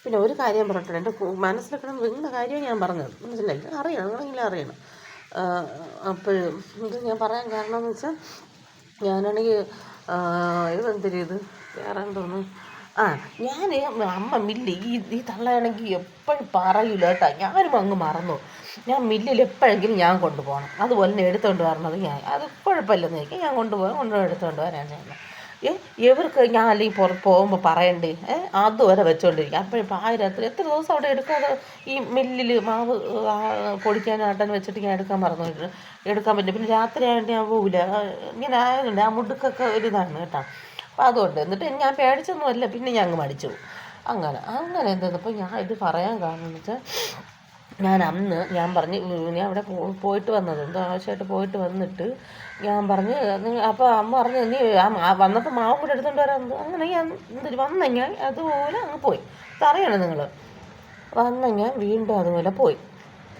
പിന്നെ ഒരു കാര്യം പറഞ്ഞിട്ടുണ്ട്, എൻ്റെ മനസ്സിലൊക്കെ നിങ്ങളുടെ കാര്യം ഞാൻ പറഞ്ഞത് മനസ്സിലായി, അറിയണം, നിങ്ങളെങ്കിലും അറിയണം. അപ്പോൾ ഇത് ഞാൻ പറയാൻ കാരണം എന്ന് വെച്ചാൽ, ഞാനാണെങ്കിൽ ഇതെന്തൊരു ഇത് വേറെ തോന്നുന്നു. ഞാൻ അമ്മ മില്ല് ഈ തള്ളയാണെങ്കിൽ എപ്പോഴും പറയൂല കേട്ടോ, ഞാനും അങ്ങ് മറന്നു. ഞാൻ മില്ലിൽ എപ്പോഴെങ്കിലും ഞാൻ കൊണ്ടുപോകണം, അതുപോലെ തന്നെ എടുത്തുകൊണ്ട് വരണത് ഞാൻ, അത് കുഴപ്പമില്ലെന്ന് ചോദിക്കും, ഞാൻ എടുത്തുകൊണ്ട് വരാൻ ചെയ്യുന്നത്. ഇവർക്ക് ഞാൻ അല്ലെങ്കിൽ പോകുമ്പോൾ പറയണ്ടേ, അതുവരെ വെച്ചുകൊണ്ടിരിക്കും. അപ്പോഴും പാതിരാത്രി എത്ര ദിവസം അവിടെ എടുക്കാതെ ഈ മില്ലിൽ മാവ് പൊടിക്കാനാട്ടാൻ വെച്ചിട്ട് ഞാൻ എടുക്കാൻ പറ്റും. പിന്നെ രാത്രി ആയതുകൊണ്ട് ഞാൻ പോകില്ല, ഇങ്ങനെ ആയതുകൊണ്ട് ആ മുടുക്കൊക്കെ ഒരിതാണ് കേട്ടോ. അപ്പം അതുകൊണ്ട് എന്നിട്ട് ഞാൻ പേടിച്ചൊന്നുമല്ല, പിന്നെ ഞാൻ അങ്ങ് മടിച്ചു പോകും. അങ്ങനെ എന്തപ്പോൾ ഞാൻ ഇത് പറയാൻ കാരണം എന്ന് വെച്ചാൽ, ഞാൻ പറഞ്ഞ് ഞാൻ അവിടെ പോയിട്ട് വന്നത്, എന്തോ ആവശ്യമായിട്ട് പോയിട്ട് വന്നിട്ട് ഞാൻ പറഞ്ഞ്, അപ്പോൾ അമ്മ പറഞ്ഞ് നീ വന്നപ്പോൾ മാവും കൂടെ എടുത്തുകൊണ്ട് വരാൻ, അങ്ങനെ ഞാൻ വന്നെങ്കിൽ അതുപോലെ അങ്ങ് പോയി. അറിയണം നിങ്ങൾ, വന്നെങ്കിൽ വീണ്ടും അതുപോലെ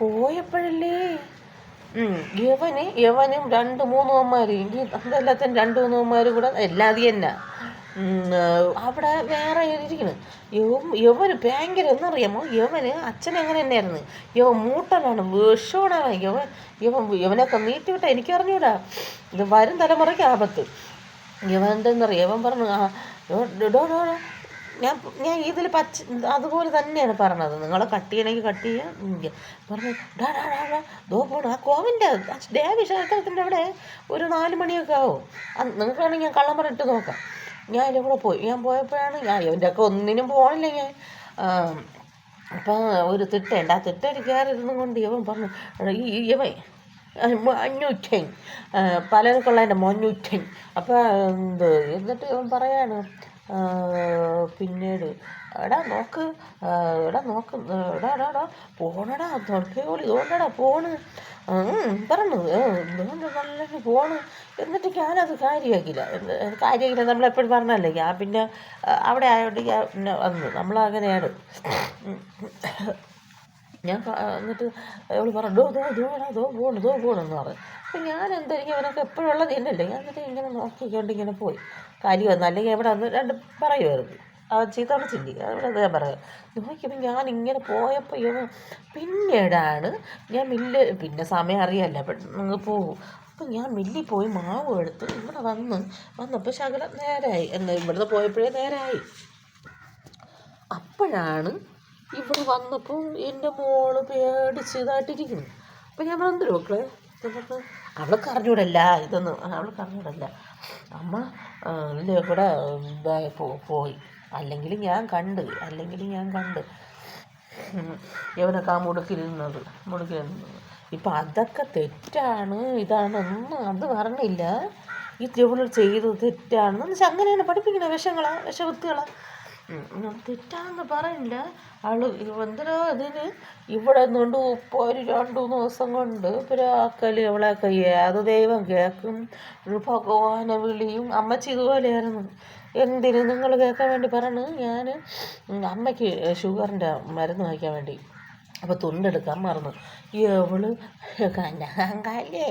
പോയപ്പോഴല്ലേ യവനും 2-3 അമ്മമാർ, അതെല്ലാത്തിനും 2-3 അമ്മമാർ കൂടെ എല്ലാതി തന്നെ അവിടെ വേറെ ഇരിക്കുന്നു. യവന് ഭയങ്കര എന്നറിയാമോ, യവന് അച്ഛനെങ്ങനെ തന്നെയായിരുന്നു, മൂട്ടനാണ്, വിഷമാണ് യവനൊക്കെ നീട്ടിവിട്ട എനിക്കറിഞ്ഞൂടാ, ഇത് വരും തലമുറയ്ക്ക് ആപത്ത്. യവൻ എന്തെന്നറിയാം, യവൻ പറഞ്ഞു ഞാൻ ഇതിൽ അതുപോലെ തന്നെയാണ് പറഞ്ഞത്, നിങ്ങൾ കട്ട് ചെയ്യണമെങ്കിൽ കട്ട് ചെയ്യാം പറഞ്ഞു. ദോ പോണു ആ കോവിൻ്റെ ദേവി ക്ഷേത്രത്തിൻ്റെ അവിടെ ഒരു 4 മണിയൊക്കെ ആവും, നിങ്ങൾക്ക് വേണമെങ്കിൽ ഞാൻ കള്ളം പറഞ്ഞിട്ട് നോക്കാം. ഞാൻ അതിൻ്റെ കൂടെ പോയി. ഞാൻ പോയപ്പോഴാണ് ഇവൻ്റെ ഒക്കെ ഒന്നിനും പോകണില്ല ഞാൻ. അപ്പം ഒരു തിട്ടയുണ്ട്, ആ തിട്ടയിൽ കയറിയിരുന്നും കൊണ്ട് ഇവൻ പറഞ്ഞു, ഇവൻ മഞ്ഞൂറ്റൻ, പലർക്കുള്ളതിൻ്റെ മഞ്ഞൂറ്റൻ. അപ്പം എന്നിട്ട് ഇവൻ പറയാണ് പിന്നീട്, എടാ നോക്ക് പോണടാ തൊടക്കോളി തോണ്ടടാ പോണ് പറഞ്ഞു, നല്ല പോണ്. എന്നിട്ട് ഞാനത് കാര്യമാക്കില്ല. നമ്മളെപ്പോഴും പറഞ്ഞല്ലേ, ഞാൻ പിന്നെ അവിടെ ആയതുകൊണ്ട് ഞാൻ പിന്നെ വന്നു, നമ്മളങ്ങനെയാണ്. ഞാൻ എന്നിട്ട് അവൾ പറഞ്ഞു ദോ പോണെന്ന് പറഞ്ഞു. അപ്പം ഞാൻ എന്തായിരിക്കും, അവനൊക്കെ എപ്പോഴും ഉള്ളത് തന്നെയല്ലേ, ഞാൻ എന്നിട്ട് ഇങ്ങനെ നോക്കിക്കൊണ്ട് ഇങ്ങനെ പോയി. കാര്യം വന്നു, അല്ലെങ്കിൽ എവിടെ വന്ന് 2 പറയുമായിരുന്നു, ചീത്ത വിളിച്ചില്ലേ, അവിടെ ഞാൻ പറയാം. നോക്കിയപ്പോൾ ഞാനിങ്ങനെ പോയപ്പോൾ പിന്നീടാണ് ഞാൻ പിന്നെ സമയം അറിയാമല്ലോ, പെട്ടെന്ന് പോകും. അപ്പം ഞാൻ മില്ലിൽ പോയി മാവ് എടുത്ത് ഇവിടെ വന്നപ്പോൾ ശകലം നേരമായി, ഇവിടുന്ന് പോയപ്പോഴേ നേരമായി. അപ്പോഴാണ് ഇവിടെ വന്നപ്പോൾ എൻ്റെ മോള് പേടിച്ച് ഇതായിട്ടിരിക്കുന്നു. അപ്പം ഞാൻ പറഞ്ഞു മക്കളെ, അവൾക്ക് അറിഞ്ഞൂടല്ല ഇതൊന്നും, അമ്മ ഇതിൻ്റെ കൂടെ പോയി, അല്ലെങ്കിൽ ഞാൻ കണ്ട് ഇവനൊക്കെ ആ മുടുക്കിരുന്നത്. ഇപ്പം അതൊക്കെ തെറ്റാണ്, ഇതാണെന്ന് അത് പറഞ്ഞില്ല. ഈ ഇവൾ ചെയ്തത് തെറ്റാണെന്ന് വെച്ചാൽ അങ്ങനെയാണ് പഠിപ്പിക്കണേ, വിഷവൃത്തികളാ, തെറ്റാണെന്ന് പറയില്ല. എന്തിനാ അതിന് ഇവിടെ നിന്നുകൊണ്ട് ഒരു 2-3 ദിവസം കൊണ്ട് പിരാക്കല് അവളൊക്കെ ഏത് ദൈവം കേൾക്കും, ഭഗവാനെ വിളിയും. അമ്മച്ചി ഇതുപോലെയായിരുന്നു, എന്തിന് നിങ്ങൾ കേൾക്കാൻ വേണ്ടി പറഞ്ഞു. ഞാൻ അമ്മയ്ക്ക് ഷുഗറിൻ്റെ മരുന്ന് വാങ്ങിക്കാൻ വേണ്ടി അപ്പോൾ തുണ്ടെടുക്കാൻ മറന്നു. ഇവള് കഞ്ഞാങ്കാലേ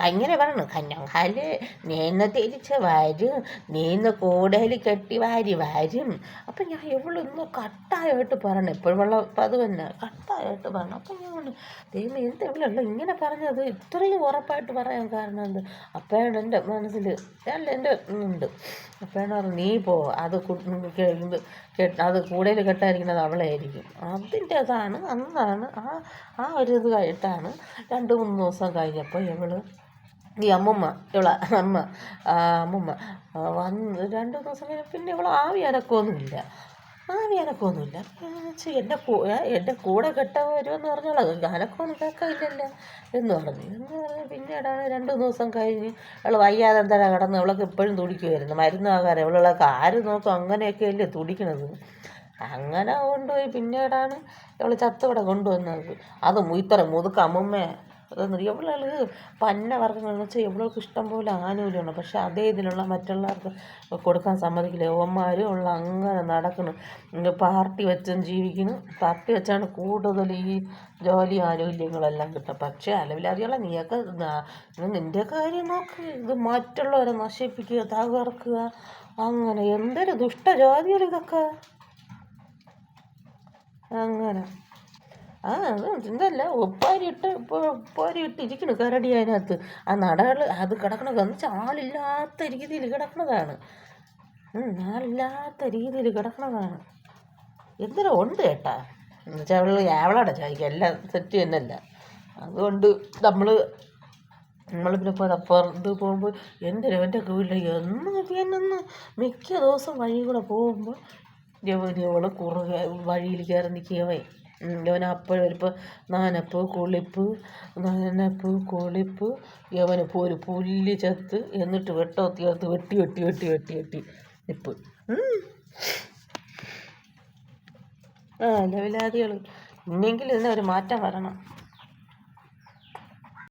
അങ്ങനെ പറഞ്ഞു, കഞ്ഞാങ്കാല് നീന്ന് തിരിച്ച് വരും, നീന്ന് കൂടുതൽ കെട്ടി വരും. അപ്പം ഞാൻ ഇവളൊന്ന് കട്ടായിട്ട് പറഞ്ഞു, എപ്പോഴും അത് തന്നെ കട്ടായിട്ട് പറഞ്ഞു. അപ്പം ഞാൻ പറഞ്ഞു, ദൈവം എന്ത് ഇവളല്ല ഇങ്ങനെ പറഞ്ഞത്, ഇത്രയും ഉറപ്പായിട്ട് പറയാൻ കാരണം എന്ത്? അപ്പോഴാണ് എൻ്റെ മനസ്സിൽ എൻ്റെ ഉണ്ട്. അപ്പോഴാണ് പറഞ്ഞു, നീ പോ, അത് കൂടുതൽ കെട്ടായിരിക്കുന്നത് അവളായിരിക്കും. അതിൻ്റെതാണ് അന്നാണ് ആ ഒരു ഇത് കഴിഞ്ഞിട്ടാണ് 2-3 ദിവസം കഴിഞ്ഞപ്പോൾ ഈ അമ്മ വന്ന് 2 ദിവസം കഴിഞ്ഞ പിന്നെ ആവി അനക്കമൊന്നുമില്ല. എൻ്റെ കൂടെ കെട്ടാൻ വരുമെന്ന് പറഞ്ഞോളൂ, അനക്കമൊന്നും കേൾക്കാനില്ലല്ലോ എന്ന് പറഞ്ഞു. പിന്നീടാണ് 2 ദിവസം കഴിഞ്ഞ് വയ്യാതെ എന്താ കിടന്ന്, അവളൊക്കെ എപ്പോഴും തുടിക്കുമായിരുന്നു, മരുന്ന് ആകാരം ഇവളൊക്കെ ആര് നോക്കും, അങ്ങനെയൊക്കെയല്ലേ തുടിക്കണത്. അങ്ങനെ കൊണ്ടുപോയി പിന്നീടാണ് ചത്തോടെ കൊണ്ടുവന്നത്. അത് ഇത്ര മുതുക്ക അമ്മമ്മേ എവള് പന്ന വർഗ്ഗങ്ങളെന്ന് വെച്ചാൽ എവൾക്ക് ഇഷ്ടം പോലെ ആനുകൂല്യമാണ്, പക്ഷെ അതേ ഇതിലുള്ള മറ്റുള്ളവർക്ക് കൊടുക്കാൻ സമ്മതിക്കില്ല. യവന്മാരും ഉള്ള അങ്ങനെ നടക്കണം, പാർട്ടി വെച്ചും ജീവിക്കുന്നു, പാർട്ടി വെച്ചാണ് കൂടുതൽ ഈ ജോലി ആനുകൂല്യങ്ങളെല്ലാം കിട്ടുക. പക്ഷേ അലവിലാതിയുള്ള നീയൊക്കെ നിൻ്റെ കാര്യം നോക്ക്, ഇത് മറ്റുള്ളവരെ നശിപ്പിക്കുക, തകർക്കുക, അങ്ങനെ എന്തൊരു ദുഷ്ടജാതികൾ ഇതൊക്കെ. അങ്ങനെ അത് എന്തല്ല ഒപ്പാരി ഇട്ടിരിക്കണു കരടി അതിനകത്ത്. ആ നടകൾ അത് കിടക്കണത് എന്ന് വെച്ചാൽ ആളില്ലാത്ത രീതിയിൽ കിടക്കണതാണ്. ആളില്ലാത്ത രീതിയിൽ കിടക്കണതാണ്. എന്തിനാ ഉണ്ട് കേട്ടാ എന്നുവെച്ചാൽ അവളോടെ ചോദിക്കുക എല്ലാം സെറ്റ് തന്നെയല്ല. അതുകൊണ്ട് നമ്മൾ പിന്നെ പുറത്ത് പോകുമ്പോൾ എൻ്റെ വീട്ടിൽ എന്നൊന്ന് മിക്ക ദിവസം വഴി കൂടെ പോകുമ്പോൾ ഇവൾ കുറുകെ വഴിയിൽ കയറി നിൽക്കുകവേ. യവൻ അപ്പോഴും ഇപ്പോൾ നനപ്പ് കുളിപ്പ് യവനിപ്പോൾ ഒരു പുല്ല് ചത്ത് എന്നിട്ട് വെട്ടോത്തിയർത്ത് വെട്ടി നിപ്പ്. ലെവലാദികൾ ഇനിയെങ്കിലും ഇതിനൊരു മാറ്റം വരണം.